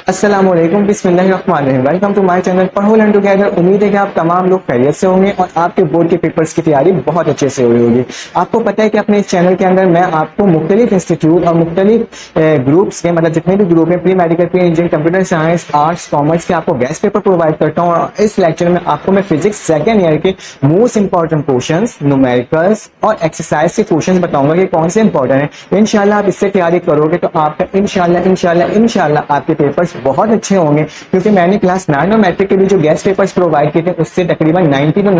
अस्सलामुअलैकुम बिस्मिल्लाहिर्रहमानिर्रहीम। Welcome to my channel पढ़ो लर्न टुगेदर। उम्मीद है कि आप तमाम लोग खैरियत से होंगे और आपके बोर्ड के पेपर्स की तैयारी बहुत अच्छे से हुई होगी। आपको पता है कि अपने इस चैनल के अंदर मैं आपको मुख्तलिफ इंस्टीट्यूट और मुख्तलिफ ग्रुप्स के मतलब जितने भी ग्रुप हैं pre medical, pre engineering, computer science, arts, commerce के आपको गेस्ट पेपर प्रोवाइड करता हूँ। और इस लेक्चर में आपको मैं फिजिक्स सेकेंड ईयर के मोस्ट इंपॉर्टेंट क्वेश्चन, न्यूमेरिकल्स और एक्सरसाइज के क्वेश्चन बताऊंगा कि कौन से इंपॉर्टेंट है। इंशाल्लाह आप इससे तैयारी करोगे तो आपका इंशाल्लाह आपके पेपर्स बहुत अच्छे होंगे, क्योंकि मैंने क्लास 9 और मैट्रिक के लिए जो गेस्ट पेपर्स प्रोवाइड किए थे उससे तकरीबन 90 to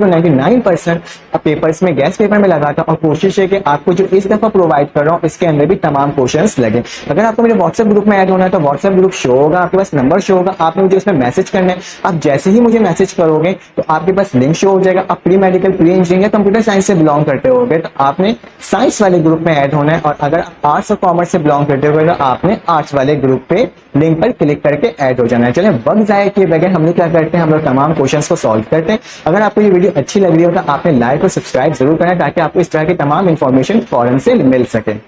99% पेपर्स में गेस्ट पेपर में लगा था। और कोशिश है कि आपको जो इस दफा प्रोवाइड कर रहा हूँ इसके अंदर भी तमाम क्वेश्चंस लगे। अगर आपको मेरे व्हाट्सएप ग्रुप में ऐड होना है तो व्हाट्सएप ग्रुप शो होगा, आपके पास नंबर शो होगा, आपने मुझे उसमें मैसेज करना है। आप जैसे ही मुझे मैसेज करोगे तो आपके पास लिंक शो हो जाएगा। आप प्री मेडिकल, प्री इंजीनियरिंग या कंप्यूटर साइंस से बिलोंग करते होगे तो आपने साइंस वाले ग्रुप में ऐड होना है, और अगर आप आर्ट्स और कॉमर्स से बिलोंग करते हो तो आपने आर्ट्स वाले ग्रुप पे लिंक पर क्लिक करके ऐड हो जाना है। चलें वक्त जाए किए बगैर हम लोग क्या करते हैं, हम लोग तमाम क्वेश्चंस को सॉल्व करते हैं। अगर आपको ये वीडियो अच्छी लग रही हो तो आपने लाइक और सब्सक्राइब जरूर करना है ताकि आपको इस तरह की तमाम इंफॉर्मेशन फौरन से मिल सके।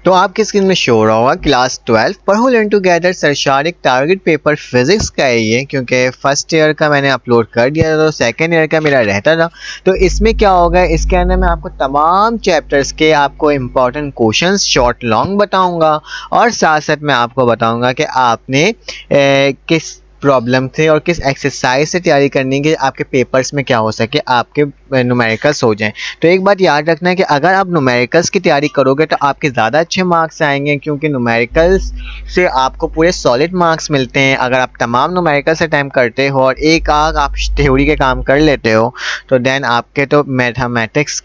तो आपकी स्क्रीन में शो हो रहा होगा क्लास 12 पढ़ो लर्न टुगेदर सरशारिक टारगेट पेपर फिजिक्स का है ये, क्योंकि फर्स्ट ईयर का मैंने अपलोड कर दिया था तो सेकंड ईयर का मेरा रहता था। तो इसमें क्या होगा, इसके अंदर मैं आपको तमाम चैप्टर्स के आपको इम्पॉर्टेंट क्वेश्चंस शॉर्ट लॉन्ग बताऊंगा और साथ साथ मैं आपको बताऊंगा कि आपने किस प्रॉब्लम थे और किस एक्सरसाइज से तैयारी करनी है कि आपके पेपर्स में क्या हो सके, आपके न्यूमेरिकल्स हो जाएं। तो एक बात याद रखना है कि अगर आप न्यूमेरिकल्स की तैयारी करोगे तो आपके ज़्यादा अच्छे मार्क्स आएंगे, क्योंकि न्यूमेरिकल्स से आपको पूरे सॉलिड मार्क्स मिलते हैं। अगर आप तमाम न्यूमेरिकल्स अटैम्प्ट करते हो और एक आग आप थ्योरी के काम कर लेते हो तो देन आपके तो मैथमेटिक्स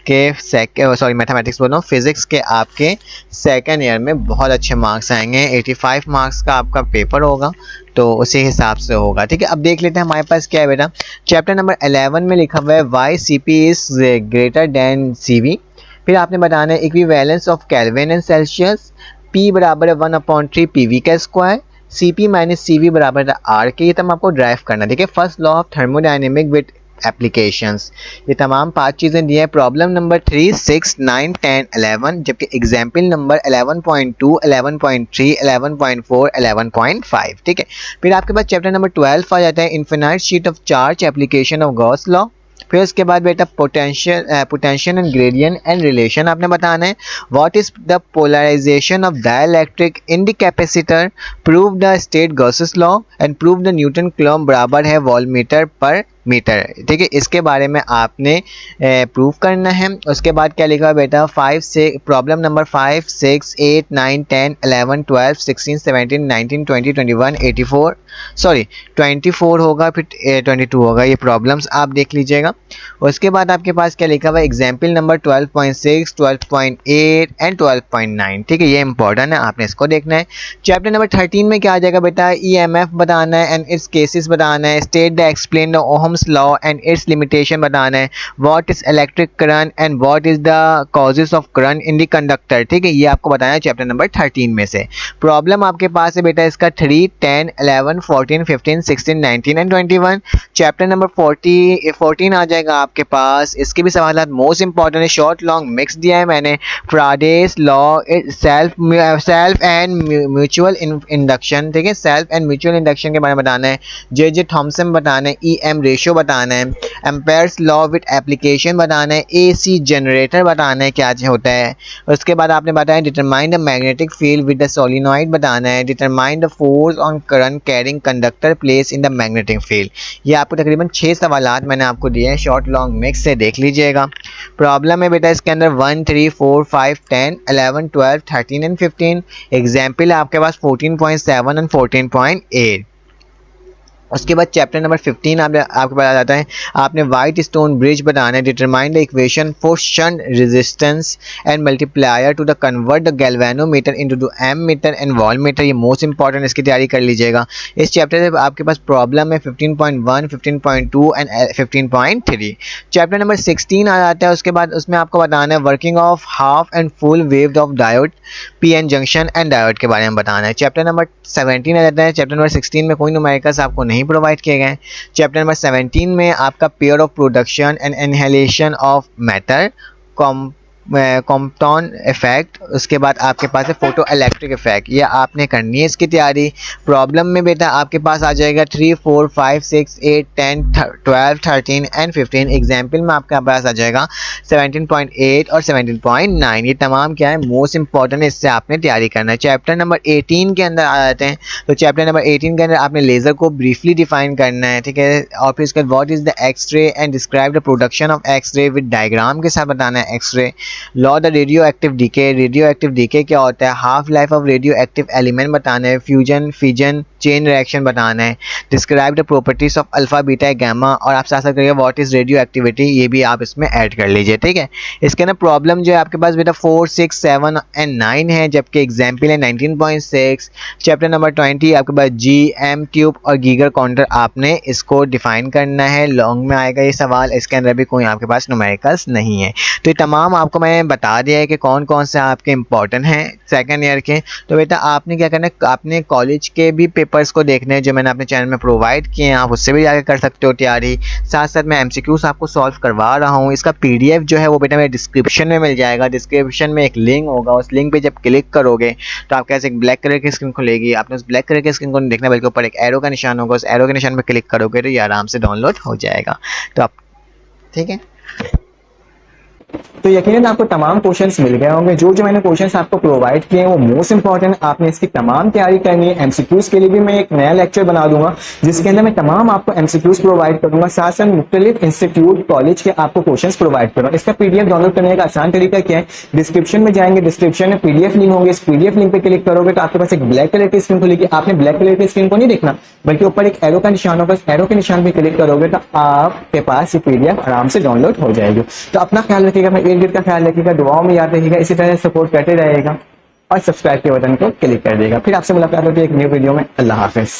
बोल रहा हूँ, फिजिक्स के आपके सेकेंड ईयर में बहुत अच्छे मार्क्स आएंगे। 85 मार्क्स का आपका पेपर होगा तो उसी हिसाब से होगा। ठीक है, अब देख लेते हैं हमारे पास क्या है बेटा। चैप्टर नंबर 11 में लिखा हुआ है why C P is greater than C V. फिर आपने बताना है equivalence of Kelvin and Celsius, P बराबर है 1/3 पी वी का square, C P minus C V बराबर है आर के। ये तब आपको ड्राइव करना है। देखिए, first law of thermodynamic with applications, ये तमाम 5 चीज़ें दी है। प्रॉब्लम नंबर 3, 6, 9, 10, 11, जबकि एग्जाम्पल नंबर 11.2, 11.3, 11.4, 11.5। ठीक है, फिर आपके पास चैप्टर नंबर 12 आ जाता है infinite sheet of charge application of Gauss law. फिर उसके बाद बेटा potential and gradient and relation आपने बताना है। What is the polarisation of dielectric in the capacitor, prove the state Gauss's law and prove the Newton Coulomb बराबर है वॉल्टमीटर पर मीटर। ठीक है, इसके बारे में आपने प्रूव करना है। उसके बाद क्या लिखा है बेटा, 5 से प्रॉब्लम नंबर 5, 6, 8, 9, 10, 11, 12, 16, 17, 19, 20, 21, 24 होगा, फिर 22 होगा। ये प्रॉब्लम्स आप देख लीजिएगा। उसके बाद आपके पास क्या लिखा हुआ है एग्जाम्पल नंबर 12.6, 12.8 एंड 12.9। ठीक है, ये इंपॉर्टेंट है, आपने इसको देखना है। चैप्टर नंबर 13 में क्या आ जाएगा बेटा, ईएमएफ बताना है एंड इट्स केसेस बताना है। State the explain the Ohm's law and its limitation बताना है। What is electric current and what is the causes of current in the conductor. ठीक है, ये आपको बताना है चैप्टर नंबर 13 में से। प्रॉब्लम आपके पास है बेटा इसका 3, 10, 11, 14, 15, 16, 19 एंड 21। चैप्टर नंबर 14 आ जाएगा आपके पास। इसके भी सवाल मोस्ट इंपॉर्टेंट है, शॉर्ट लॉन्ग मिक्स दिया है मैंने। Faraday's law, self and mutual induction. ठीक है, सेल्फ एंड म्यूचुअल इंडक्शन के बारे में बताना है। जे थॉमसन बताना है। ईएम रेशियो बताना है। एम्पेयर्स लॉ विद एप्लीकेशन बताना है। एसी जनरेटर बताना है क्या होता है। उसके बाद आपने बताया determine the magnetic field with the solenoid बताना है। Determine the force on current carrying conductor place in the magnetic field. ये आपको तकरीबन 6 सवालात मैंने आपको दिए हैं, शॉर्ट लॉन्ग मिक्स से देख लीजिएगा। प्रॉब्लम है बेटा इसके अंदर 1, 3, 4, 5, 10, 11, 12, 13 एंड 15। एग्जाम्पल है आपके पास 14.7 एंड 14.8। उसके बाद चैप्टर नंबर 15 आपके पास आ जाता है। आपने वाइट स्टोन ब्रिज बताना है। Determine the equation for shunt resistance and multiplier to the convert the galvanometer into ammeter and voltmeter. ये मोस्ट इंपॉर्टेंट, इसकी तैयारी कर लीजिएगा। इस चैप्टर से आपके पास प्रॉब्लम है 15.1, 15.2 एंड 15.3। चैप्टर नंबर 16 आ जाता है। उसके बाद उसमें आपको बताना है working of half and full wave of diode, PN junction and diode के बारे में बताना है। चैप्टर नंबर 17 आ जाता है। चैप्टर नंबर 16 में कोई न्यूमेरिकल्स आपको नहीं प्रोवाइड किए गए। चैप्टर नंबर 17 में आपका pair of production and annihilation of matter, Compton effect, उसके बाद आपके पास है फोटो इलेक्ट्रिक इफेक्ट। ये आपने करनी है इसकी तैयारी। प्रॉब्लम में बेटा आपके पास आ जाएगा 3, 4, 5, 6, 8, 10, 12, 13 एंड 15। एग्जाम्पल में आपके पास आ जाएगा 17.8 और 17.9। ये तमाम क्या है मोस्ट इंपॉर्टेंट है, इससे आपने तैयारी करना है। चैप्टर नंबर 18 के अंदर आ जाते हैं। तो चैप्टर नंबर 18 के अंदर आपने लेज़र को ब्रीफली डिफाइन करना है, ठीक है। और फिर इसके बाद what is the X-ray and describe the production of X-ray with diagram के साथ बताना है X-ray. Law the radioactive decay, radioactive decay क्या होता है, half life of radioactive element बताना है, फ्यूजन फिजन चेन रिएक्शन बताना है, describe the properties of alpha beta gamma, और आप साथ साथ करिएगा व्हाट इज रेडियो एक्टिविटी, ये भी आप इसमें ऐड कर लीजिए, ठीक है। इसके अंदर प्रॉब्लम जो है आपके पास बेटा 4, 6, 7 एंड 9 है, जबकि एग्जाम्पल है 19.6। चैप्टर नंबर 20 आपके पास जी एम ट्यूब और गीगर काउंटर, आपने इसको डिफाइन करना है। लॉन्ग में आएगा ये सवाल, इसके अंदर भी कोई आपके पास न्यूमेरिकल्स नहीं है। तो ये तमाम आपको मैंने बता दिया है कि कौन कौन से आपके इंपॉर्टेंट हैं सेकेंड ईयर के। तो बेटा आपने क्या करना है, आपने कॉलेज के भी पेपर्स को देखने हैं जो मैंने अपने चैनल में प्रोवाइड किए हैं, आप उससे भी जाकर कर सकते हो तैयारी। साथ साथ मैं एमसीक्यूज आपको सॉल्व करवा रहा हूँ। इसका पीडीएफ जो है वो बेटा मेरे डिस्क्रिप्शन में मिल जाएगा। डिस्क्रिप्शन में एक लिंक होगा, उस लिंक पे जब क्लिक करोगे तो आपके पास एक ब्लैक कलर की स्क्रीन खुलेगी। आपने उस ब्लैक कलर की स्क्रीन को नहीं देखना, बल्कि ऊपर एक एरो का निशान होगा, उस एरो के निशान पर क्लिक करोगे तो ये आराम से डाउनलोड हो जाएगा। तो आप ठीक है। तो यकीनन आपको तमाम क्वेश्चंस मिल गए होंगे। जो जो मैंने क्वेश्चंस आपको प्रोवाइड किए हैं वो मोस्ट इंपॉर्टेंट, आपने इसकी तमाम तैयारी करनी है। एमसीक्यूज के लिए भी मैं एक नया लेक्चर बना दूंगा जिसके अंदर मैं तमाम आपको एमसीक्यूज प्रोवाइड करूंगा, साथ साथ मुख्तलिफ इंस्टीट्यूट कॉलेज के आपको क्वेश्चंस प्रोवाइड करूंगा। इसका पीडीएफ डाउनलोड करने का आसान तरीका क्या है, डिस्क्रिप्शन में जाएंगे, डिस्क्रिप्शन में पीडीएफ लिंक होंगे, इस पीडीएफ लिंक पे क्लिक करोगे तो आपके पास एक ब्लैक कलर की स्क्रीन खुलेगी। आपने ब्लैक कलर की स्क्रीन को नहीं देखना, बल्कि ऊपर एक एरो का निशान होगा, उस एरो के निशान पे क्लिक करोगे तो आपके पास ये पीडीएफ आराम से डाउनलोड हो जाएगी। तो अपना ख्याल रखिएगा, अपने इर्द गिर्द का ख्याल रखिएगा, दुआओं में याद रखिएगा, इसी तरह सपोर्ट करते रहेगा और सब्सक्राइब के बटन को क्लिक कर देगा। फिर आपसे मुलाकात होती है एक न्यू वीडियो में। अल्लाह हाफिज।